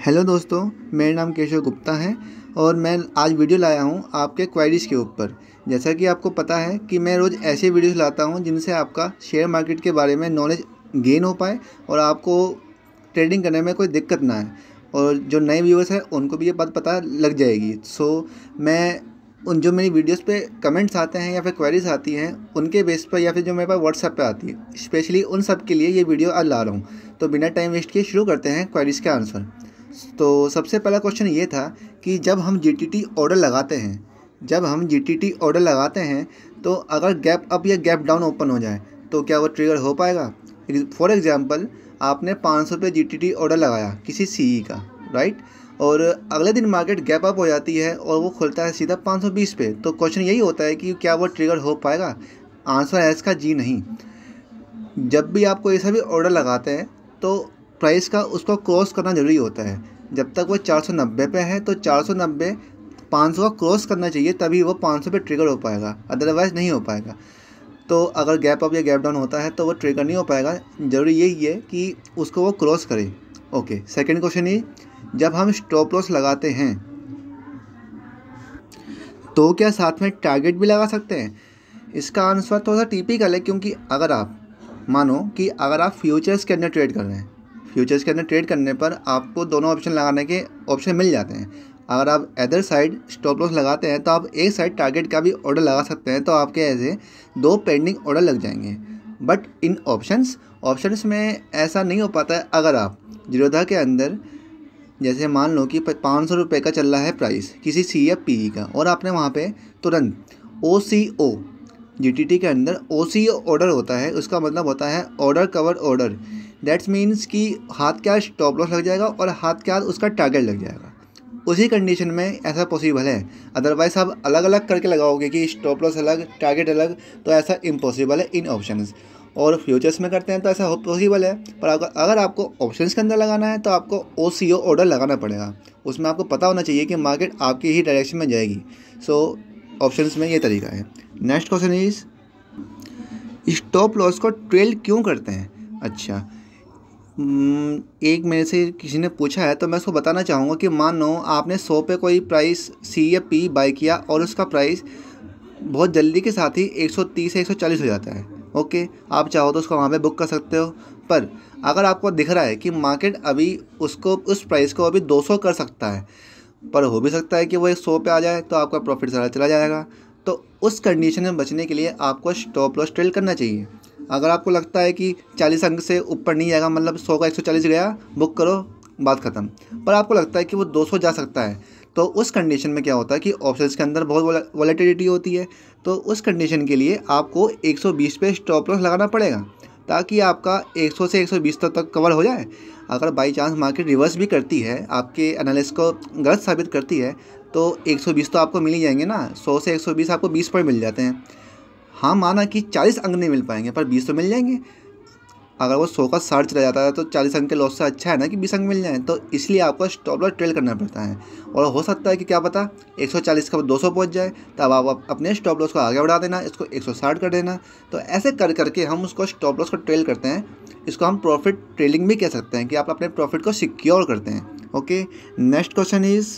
Hello दोस्तों, मेरा नाम केशव गुप्ता है और मैं आज वीडियो लाया हूँ आपके क्वेरीज़ के ऊपर। जैसा कि आपको पता है कि मैं रोज़ ऐसे वीडियोस लाता हूँ जिनसे आपका शेयर मार्केट के बारे में नॉलेज गेन हो पाए और आपको ट्रेडिंग करने में कोई दिक्कत ना आए, और जो नए व्यूअर्स हैं उनको भी ये बात पता लग जाएगी। मैं उन जो मेरी वीडियोस पे कमेंट्स आते हैं या फिर क्वेरीज आती हैं उनके बेस पर, या फिर जो मेरे पास व्हाट्सएप पे आती है, स्पेशली उन सब के लिए ये वीडियो आज ला रहा हूँ। तो बिना टाइम वेस्ट किए शुरू करते हैं क्वेरीज के आंसर। तो सबसे पहला क्वेश्चन ये था कि जब हम जीटीटी ऑर्डर लगाते हैं तो अगर गैप अप या गैप डाउन ओपन हो जाए तो क्या वो ट्रिगर हो पाएगा। फॉर एग्जांपल, आपने 500 पे जीटीटी ऑर्डर लगाया किसी सीई का, राइट, और अगले दिन मार्केट गैप अप हो जाती है और वो खुलता है सीधा 520 पे, तो क्वेश्चन यही होता है कि क्या वो ट्रिगर हो पाएगा। आंसर है इसका जी नहीं। जब भी आपको ऐसा भी ऑर्डर लगाते हैं तो प्राइस का उसको क्रॉस करना ज़रूरी होता है। जब तक वो 490 पे है तो 490 500 का क्रॉस करना चाहिए, तभी वो 500 पे ट्रिगर हो पाएगा, अदरवाइज़ नहीं हो पाएगा। तो अगर गैप अप या गैप डाउन होता है तो वो ट्रिगर नहीं हो पाएगा। ज़रूरी यही है कि उसको वो क्रॉस करे। ओके, सेकंड क्वेश्चन है, जब हम स्टॉप लॉस लगाते हैं तो क्या साथ में टारगेट भी लगा सकते हैं। इसका आंसर थोड़ा सा टिपिकल है, क्योंकि अगर आप मानो कि अगर आप फ्यूचर्स के अंदर ट्रेड कर रहे हैं, फ्यूचर्स के अंदर ट्रेड करने पर आपको दोनों ऑप्शन लगाने के ऑप्शन मिल जाते हैं। अगर आप अदर साइड स्टॉप लॉस लगाते हैं तो आप एक साइड टारगेट का भी ऑर्डर लगा सकते हैं, तो आपके ऐसे दो पेंडिंग ऑर्डर लग जाएंगे। बट इन ऑप्शंस में ऐसा नहीं हो पाता है। अगर आप जीरोधा के अंदर, जैसे मान लो कि 500 रुपये का चल रहा है प्राइस किसी सी या पी का, और आपने वहाँ पे तुरंत OCO, जीटीटी के अंदर OCO ऑर्डर होता है, उसका मतलब होता है order cover order. That's means कि हाथ के हाथ स्टॉप लॉस लग जाएगा और हाथ के हाथ उसका टारगेट लग जाएगा। उसी कंडीशन में ऐसा पॉसिबल है, अदरवाइज़ आप अलग अलग करके लगाओगे कि स्टॉप लॉस अलग टारगेट अलग, तो ऐसा इम्पॉसिबल है इन ऑप्शंस। और फ्यूचर्स में करते हैं तो ऐसा पॉसिबल है, पर अगर आपको ऑप्शंस के अंदर लगाना है तो आपको OCO ऑर्डर लगाना पड़ेगा। उसमें आपको पता होना चाहिए कि मार्केट आपकी ही डायरेक्शन में जाएगी। ऑप्शंस में ये तरीका है। Next question is, stop loss को ट्रेल क्यों करते हैं। अच्छा, एक मेरे से किसी ने पूछा है तो मैं उसको बताना चाहूँगा कि मान लो आपने 100 पे कोई प्राइस सी या पी बाई किया और उसका प्राइस बहुत जल्दी के साथ ही 130 से 140 हो जाता है। ओके, आप चाहो तो उसको वहाँ पे बुक कर सकते हो, पर अगर आपको दिख रहा है कि मार्केट अभी उसको उस प्राइस को अभी 200 कर सकता है, पर हो भी सकता है कि वो 100 पे आ जाए, तो आपका प्रॉफिट सारा चला जाएगा। तो उस कंडीशन में बचने के लिए आपको स्टॉप लॉस ट्रेल करना चाहिए। अगर आपको लगता है कि 40 अंक से ऊपर नहीं जाएगा, मतलब 100 का 140 गया, बुक करो, बात ख़त्म। पर आपको लगता है कि वो 200 जा सकता है, तो उस कंडीशन में क्या होता है कि ऑप्शंस के अंदर बहुत वॉलेटिलिटी होती है। तो उस कंडीशन के लिए आपको 120 पे स्टॉप लॉस लगाना पड़ेगा, ताकि आपका 100 से 120 तक कवर हो जाए। अगर बाई चांस मार्केट रिवर्स भी करती है, आपके एनालिसिस को गलत साबित करती है, तो 120 तो आपको मिल ही जाएंगे ना। 100 से 120 आपको 20 पॉइंट मिल जाते हैं। हाँ, माना कि 40 अंक नहीं मिल पाएंगे, पर 20 तो मिल जाएंगे। अगर वो 100 का 60 चला जाता है तो 40 अंक के लॉस से अच्छा है ना कि 20 अंक मिल जाए। तो इसलिए आपको स्टॉप लॉस ट्रेल करना पड़ता है। और हो सकता है कि क्या पता 140 का 200 पहुंच जाए, तब आप अपने स्टॉप लॉस को आगे बढ़ा देना, इसको 160 कर देना। तो ऐसे कर करके हम उसको स्टॉप लॉस को ट्रेल करते हैं। इसको हम प्रॉफिट ट्रेलिंग भी कह सकते हैं, कि आप अपने प्रॉफिट को सिक्योर करते हैं। ओके, नेक्स्ट क्वेश्चन इज़,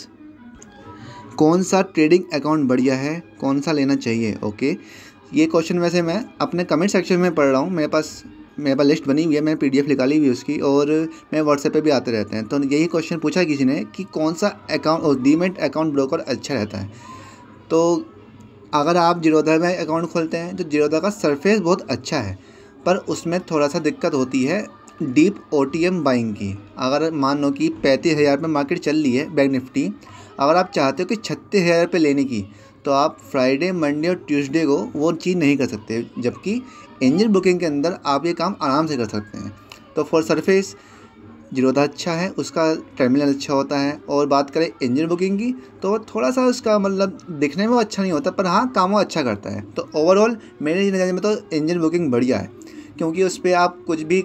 कौन सा ट्रेडिंग अकाउंट बढ़िया है, कौन सा लेना चाहिए। ओके, ये क्वेश्चन वैसे मैं अपने कमेंट सेक्शन में पढ़ रहा हूँ। मेरे पास लिस्ट बनी हुई है, मैंने PDF निकाली हुई है उसकी, और मैं व्हाट्सएप पे भी आते रहते हैं। तो यही क्वेश्चन पूछा किसी ने कि कौन सा अकाउंट और डीमैट अकाउंट ब्रोकर अच्छा रहता है। तो अगर आप जीरोधा में अकाउंट खोलते हैं तो जीरोधा का सरफेस बहुत अच्छा है, पर उसमें थोड़ा सा दिक्कत होती है डीप OTM बाइंग की। अगर मान लो कि 35,000 पे मार्केट चल रही है बैंक निफ्टी, अगर आप चाहते हो कि 36,000 पे लेने की, तो आप फ्राइडे, मंडे और ट्यूसडे को वो चीज़ नहीं कर सकते, जबकि एंजल बुकिंग के अंदर आप ये काम आराम से कर सकते हैं। तो फॉर सरफेस जीरोधा अच्छा है, उसका टर्मिनल अच्छा होता है। और बात करें एंजल बुकिंग की, तो थोड़ा सा उसका मतलब दिखने में अच्छा नहीं होता, पर हाँ काम वो अच्छा करता है। तो ओवरऑल मेरे नज़र में तो एंजल बुकिंग बढ़िया है, क्योंकि उस पर आप कुछ भी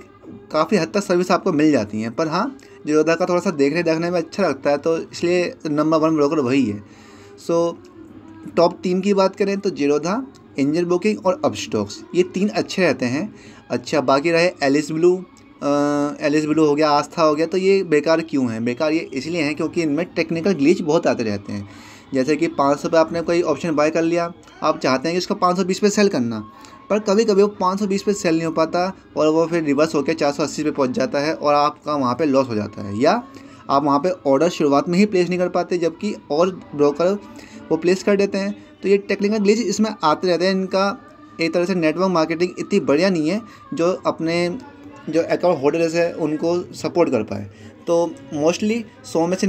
काफ़ी हद तक सर्विस आपको मिल जाती हैं। पर हाँ, जीरोधा का थोड़ा सा देखने में अच्छा लगता है, तो इसलिए नंबर 1 ब्रोकर वही है। टॉप 3 की बात करें तो जीरोधा, एंजल बुकिंग और अपस्टॉक्स, ये 3 अच्छे रहते हैं। अच्छा, बाकी रहे एलिस ब्लू, एलिस ब्लू हो गया, आस्था हो गया, तो ये बेकार क्यों है? बेकार ये इसलिए हैं क्योंकि इनमें टेक्निकल ग्लिच बहुत आते रहते हैं। जैसे कि 500 पे आपने कोई ऑप्शन बाय कर लिया, आप चाहते हैं कि इसको 520 पे सेल करना, पर कभी कभी वो 520 पे सेल नहीं हो पाता और वो फिर रिवर्स होकर 480 पे पहुंच जाता है और आपका वहाँ पे लॉस हो जाता है, या आप वहाँ पे ऑर्डर शुरुआत में ही प्लेस नहीं कर पाते जबकि और ब्रोकर वो प्लेस कर देते हैं। तो ये टेक्निकल ग्लिच इसमें आते रहते हैं। इनका एक तरह से नेटवर्क मार्केटिंग इतनी बढ़िया नहीं है जो अपने जो अकाउंट होल्डर्स है उनको सपोर्ट कर पाए। तो मोस्टली 100 में से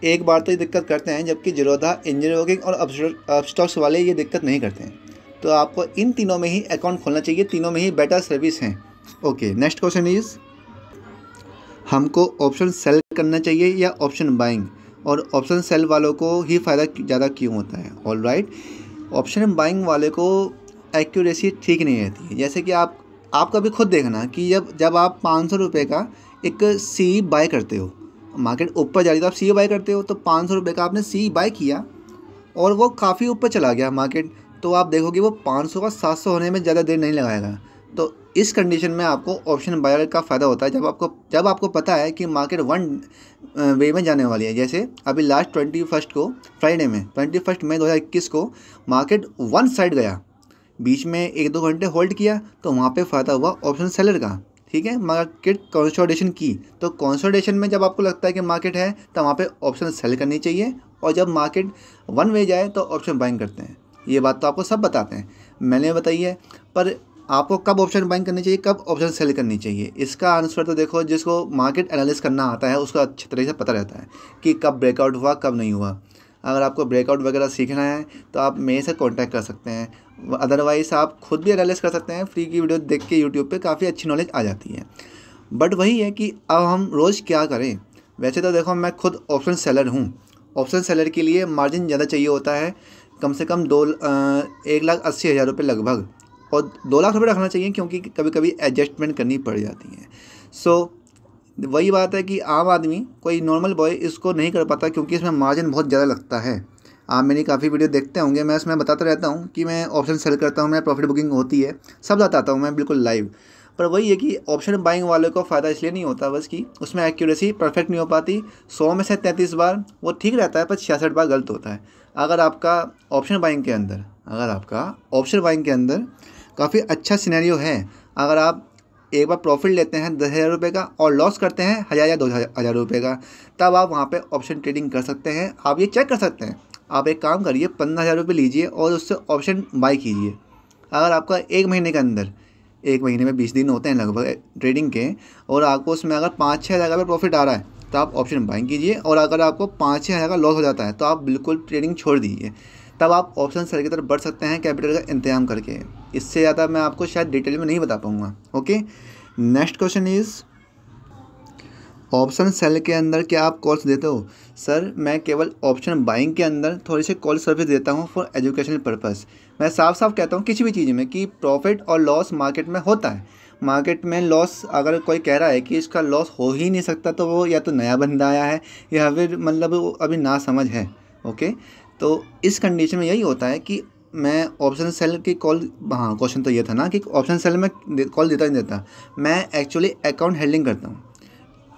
एक बार तो ये दिक्कत करते हैं, जबकि जीरोधा, एंजल ब्रोकिंग और अपस्टॉक्स वाले ये दिक्कत नहीं करते हैं। तो आपको इन तीनों में ही अकाउंट खोलना चाहिए, तीनों में ही बेटर सर्विस हैं। ओके, नेक्स्ट क्वेश्चन इज, हमको ऑप्शन सेल करना चाहिए या ऑप्शन बाइंग, और ऑप्शन सेल वालों को ही फ़ायदा ज़्यादा क्यों होता है? ऑल राइट, ऑप्शन बाइंग वाले को एक्यूरेसी ठीक नहीं रहती है। जैसे कि आप कभी खुद देखना कि जब आप 500 रुपये का एक सी बाय करते हो, मार्केट ऊपर जा रही है तो आप सी बाय करते हो, तो 500 रुपये का आपने सी बाय किया और वो काफ़ी ऊपर चला गया मार्केट, तो आप देखोगे वो 500 का 700 होने में ज़्यादा देर नहीं लगाएगा। तो इस कंडीशन में आपको ऑप्शन बायर का फ़ायदा होता है जब आपको पता है कि मार्केट वन वे में जाने वाली है। जैसे अभी लास्ट 21 को, फ्राइडे में 21 मई 2021 को मार्केट वन साइड गया, बीच में 1-2 घंटे होल्ड किया, तो वहाँ पे फ़ायदा हुआ ऑप्शन सेलर का। ठीक है, मार्केट कंसोलिडेशन की, तो कंसोलिडेशन में जब आपको लगता है कि मार्केट है तो वहाँ पे ऑप्शन सेल करनी चाहिए, और जब मार्केट वन वे जाए तो ऑप्शन बाइंग करते हैं। ये बात तो आपको सब बताते हैं, मैंने बताई है, पर आपको कब ऑप्शन बाइंग करनी चाहिए, कब ऑप्शन सेल करनी चाहिए, इसका आंसर तो देखो जिसको मार्केट एनालिसिस करना आता है उसको अच्छी तरीके से पता रहता है कि कब ब्रेकआउट हुआ कब नहीं हुआ। अगर आपको ब्रेकआउट वगैरह सीखना है तो आप मेरे से कांटेक्ट कर सकते हैं, अदरवाइज़ आप खुद भी एनालिसिस कर सकते हैं। फ्री की वीडियो देख के यूट्यूब पे काफ़ी अच्छी नॉलेज आ जाती है। बट वही है कि अब हम रोज़ क्या करें। वैसे तो देखो मैं खुद ऑप्शन सेलर हूँ, ऑप्शन सेलर के लिए मार्जिन ज़्यादा चाहिए होता है, कम से कम 1,80,000 रुपये लगभग, और 2 लाख रुपये रखना चाहिए क्योंकि कभी कभी एडजस्टमेंट करनी पड़ जाती है। सो वही बात है कि आम आदमी, कोई नॉर्मल बॉय इसको नहीं कर पाता क्योंकि इसमें मार्जिन बहुत ज़्यादा लगता है। आप मेरी काफ़ी वीडियो देखते होंगे, मैं उसमें बताता रहता हूँ कि मैं ऑप्शन सेल करता हूँ, मैं प्रॉफिट बुकिंग होती है, सब बताता हूँ मैं बिल्कुल लाइव। पर वही है कि ऑप्शन बाइंग वाले को फ़ायदा इसलिए नहीं होता बस कि उसमें एक्यूरेसी परफेक्ट नहीं हो पाती। 100 में से 33 बार वो ठीक रहता है, पर 66 बार गलत होता है। अगर आपका ऑप्शन बाइंग के अंदर काफ़ी अच्छा सिनेरियो है, अगर आप एक बार प्रॉफिट लेते हैं 10,000 रुपये का और लॉस करते हैं 1,000 या 2,000 रुपये का, तब आप वहाँ पे ऑप्शन ट्रेडिंग कर सकते हैं। आप ये चेक कर सकते हैं, आप एक काम करिए, 15,000 रुपये लीजिए और उससे ऑप्शन बाई कीजिए। अगर आपका एक महीने के अंदर, एक महीने में 20 दिन होते हैं लगभग ट्रेडिंग के, और आपको उसमें अगर 5-6 हज़ार का प्रॉफिट आ रहा है तो आप ऑप्शन बाइंग कीजिए, और अगर आपको 5-6 हज़ार का लॉस हो जाता है तो आप बिल्कुल ट्रेडिंग छोड़ दीजिए। तब आप ऑप्शन सेल की तरफ बढ़ सकते हैं कैपिटल का इंतजाम करके। इससे ज़्यादा मैं आपको शायद डिटेल में नहीं बता पाऊँगा। Okay, next question is, option sell के अंदर क्या आप कॉल्स देते हो? सर मैं केवल ऑप्शन बाइंग के अंदर थोड़ी सी कॉल सर्विस देता हूँ फॉर एजुकेशनल पर्पस। मैं साफ साफ कहता हूँ किसी भी चीज़ में कि प्रॉफिट और लॉस मार्केट में होता है। मार्केट में लॉस, अगर कोई कह रहा है कि इसका लॉस हो ही नहीं सकता, तो वो या तो नया बंदा आया है या फिर मतलब वो अभी ना समझ है। ओके, तो इस कंडीशन में यही होता है कि मैं ऑप्शन सेल की कॉल, हाँ क्वेश्चन तो ये था ना कि ऑप्शन सेल में कॉल देता नहीं देता, मैं एक्चुअली अकाउंट हैंडलिंग करता हूँ।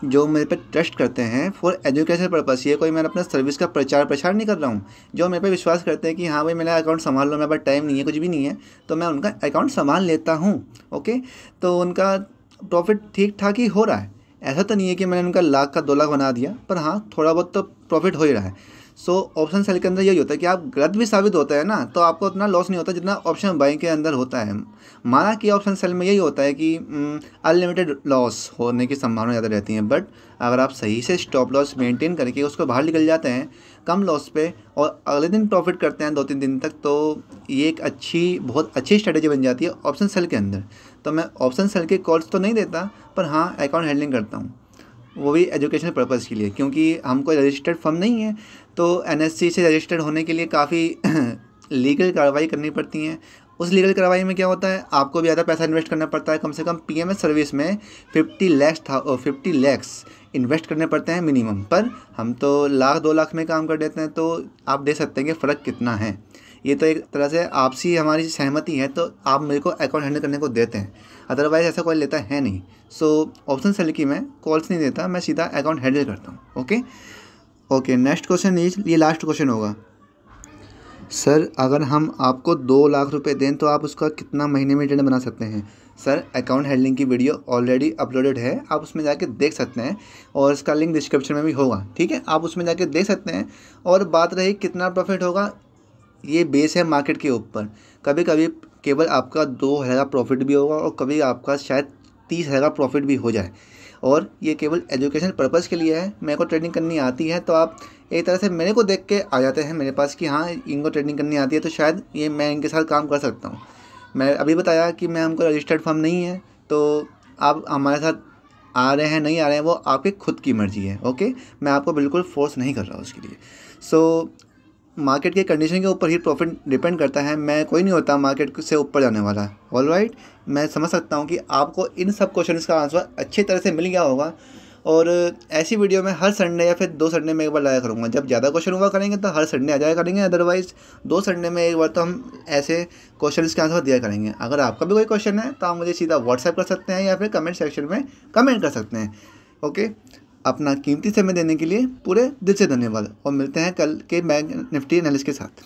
जो मेरे पे ट्रस्ट करते हैं फॉर एजुकेशन पर्पस, ये कोई मैं अपना सर्विस का प्रचार नहीं कर रहा हूँ। जो मेरे पे विश्वास करते हैं कि हाँ भाई मेरा अकाउंट संभाल लो, मेरे पास टाइम नहीं है, कुछ भी नहीं है, तो मैं उनका अकाउंट संभाल लेता हूँ। ओके, तो उनका प्रॉफिट ठीक ठाक ही हो रहा है। ऐसा तो नहीं है कि मैंने उनका 1 लाख का 2 लाख बना दिया, पर हाँ थोड़ा बहुत तो प्रॉफिट हो ही रहा है। सो ऑप्शन सेल के अंदर यही होता है कि आप गलत भी साबित होता है ना, तो आपको उतना लॉस नहीं होता जितना ऑप्शन बाइंग के अंदर होता है। माना कि ऑप्शन सेल में यही होता है कि अनलिमिटेड लॉस होने की संभावना ज़्यादा रहती है, बट अगर आप सही से स्टॉप लॉस मेंटेन करके उसको बाहर निकल जाते हैं कम लॉस पे और अगले दिन प्रॉफिट करते हैं 2-3 दिन तक, तो ये एक बहुत अच्छी स्ट्रेटेजी बन जाती है ऑप्शन सेल के अंदर। तो मैं ऑप्शन सेल के कॉल्स तो नहीं देता, पर हाँ अकाउंट हैंडलिंग करता हूँ, वो भी एजुकेशनल पर्पज़ के लिए, क्योंकि हम कोई रजिस्टर्ड फर्म नहीं है। तो NSE से रजिस्टर्ड होने के लिए काफ़ी लीगल कार्रवाई करनी पड़ती हैं। उस लीगल कार्रवाई में क्या होता है, आपको भी ज़्यादा पैसा इन्वेस्ट करना पड़ता है। कम से कम PMS सर्विस में 50 लाख इन्वेस्ट करने पड़ते हैं मिनिमम, पर हम तो 1 लाख 2 लाख में काम कर देते हैं। तो आप देख सकते हैं कि फ़र्क कितना है। ये तो एक तरह से आपसी हमारी सहमति है, तो आप मेरे को अकाउंट हैंडल करने को देते हैं, अदरवाइज़ ऐसा कोई लेता है नहीं। सो ऑप्शन सेलेक्ट की मैं कॉल्स नहीं देता, मैं सीधा अकाउंट हैंडल करता हूँ। ओके, नेक्स्ट क्वेश्चन, ये लास्ट क्वेश्चन होगा। सर अगर हम आपको 2 लाख रुपए दें तो आप उसका कितना महीने में रिटर्न बना सकते हैं? सर अकाउंट हैंडलिंग की वीडियो ऑलरेडी अपलोडेड है, आप उसमें जाके देख सकते हैं और इसका लिंक डिस्क्रिप्शन में भी होगा, ठीक है, आप उसमें जाके देख सकते हैं। और बात रही कितना प्रॉफिट होगा, ये बेस है मार्केट के ऊपर। कभी कभी केवल आपका 2,000 का प्रॉफिट भी होगा और कभी आपका शायद 30,000 का प्रॉफिट भी हो जाए, और ये केवल एजुकेशन पर्पज़ के लिए है। मेरे को ट्रेडिंग करनी आती है, तो आप एक तरह से मेरे को देख के आ जाते हैं मेरे पास कि हाँ इनको ट्रेडिंग करनी आती है, तो शायद ये मैं इनके साथ काम कर सकता हूँ। मैं अभी बताया कि मैं हमको रजिस्टर्ड फर्म नहीं है, तो आप हमारे साथ आ रहे हैं नहीं आ रहे हैं वो आपकी खुद की मर्ज़ी है। ओके, मैं आपको बिल्कुल फोर्स नहीं कर रहा उसके लिए। सो मार्केट के कंडीशन के ऊपर ही प्रॉफिट डिपेंड करता है, मैं कोई नहीं होता मार्केट से ऊपर जाने वाला। ऑलराइट, मैं समझ सकता हूँ कि आपको इन सब क्वेश्चंस का आंसर अच्छी तरह से मिल गया होगा, और ऐसी वीडियो मैं हर संडे या फिर 2 संडे में एक बार लाया करूँगा। जब ज़्यादा क्वेश्चन हुआ करेंगे तो हर संडे आ जाया करेंगे, अदरवाइज़ 2 संडे में एक बार तो हम ऐसे क्वेश्चंस के आंसर दिया करेंगे। अगर आपका भी कोई क्वेश्चन है तो आप मुझे सीधा व्हाट्सएप कर सकते हैं या फिर कमेंट सेक्शन में कमेंट कर सकते हैं। ओके, अपना कीमती समय देने के लिए पूरे दिल से धन्यवाद, और मिलते हैं कल के बैंक निफ्टी एनालिसिस के साथ।